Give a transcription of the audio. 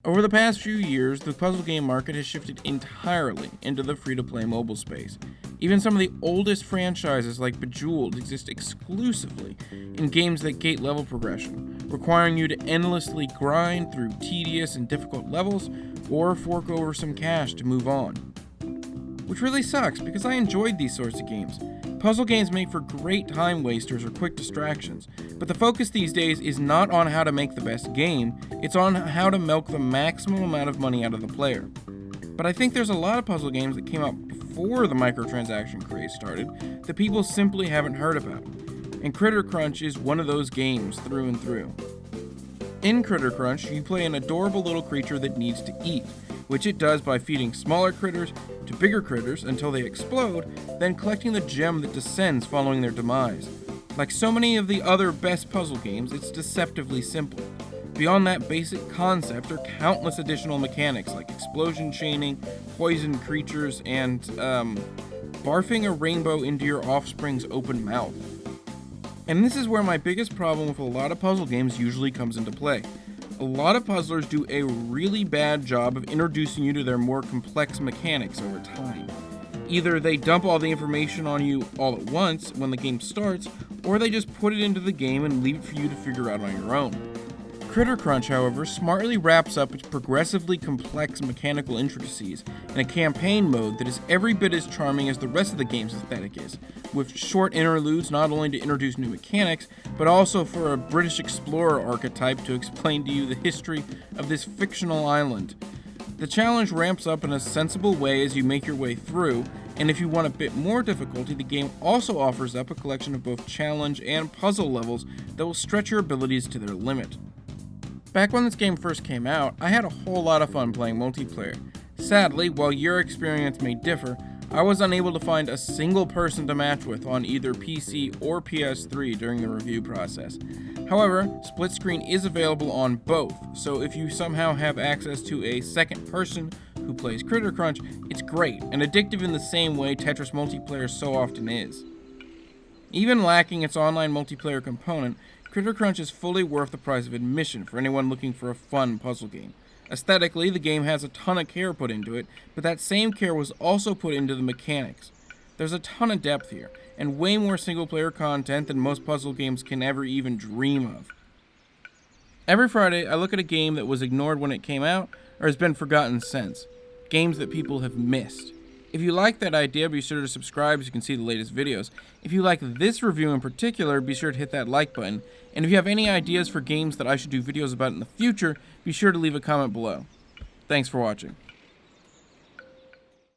Over the past few years, the puzzle game market has shifted entirely into the free-to-play mobile space. Even some of the oldest franchises like Bejeweled exist exclusively in games that gate level progression, requiring you to endlessly grind through tedious and difficult levels or fork over some cash to move on. Which really sucks because I enjoyed these sorts of games. Puzzle games make for great time wasters or quick distractions, but the focus these days is not on how to make the best game, it's on how to milk the maximum amount of money out of the player. But I think there's a lot of puzzle games that came out before the microtransaction craze started that people simply haven't heard about, and Critter Crunch is one of those games through and through. In Critter Crunch, you play an adorable little creature that needs to eat, which it does by feeding smaller critters to bigger critters until they explode, then collecting the gem that descends following their demise. Like so many of the other best puzzle games, it's deceptively simple. Beyond that basic concept are countless additional mechanics like explosion chaining, poisoned creatures, and, barfing a rainbow into your offspring's open mouth. And this is where my biggest problem with a lot of puzzle games usually comes into play. A lot of puzzlers do a really bad job of introducing you to their more complex mechanics over time. Either they dump all the information on you all at once when the game starts, or they just put it into the game and leave it for you to figure out on your own. Critter Crunch, however, smartly wraps up its progressively complex mechanical intricacies in a campaign mode that is every bit as charming as the rest of the game's aesthetic is, with short interludes not only to introduce new mechanics, but also for a British explorer archetype to explain to you the history of this fictional island. The challenge ramps up in a sensible way as you make your way through, and if you want a bit more difficulty, the game also offers up a collection of both challenge and puzzle levels that will stretch your abilities to their limit. Back when this game first came out, I had a whole lot of fun playing multiplayer. Sadly, while your experience may differ, I was unable to find a single person to match with on either PC or PS3 during the review process. However, split screen is available on both, so if you somehow have access to a second person who plays Critter Crunch, it's great and addictive in the same way Tetris multiplayer so often is. Even lacking its online multiplayer component, Critter Crunch is fully worth the price of admission for anyone looking for a fun puzzle game. Aesthetically, the game has a ton of care put into it, but that same care was also put into the mechanics. There's a ton of depth here, and way more single-player content than most puzzle games can ever even dream of. Every Friday, I look at a game that was ignored when it came out, or has been forgotten since. Games that people have missed. If you like that idea, be sure to subscribe so you can see the latest videos. If you like this review in particular, be sure to hit that like button. And if you have any ideas for games that I should do videos about in the future, be sure to leave a comment below. Thanks for watching.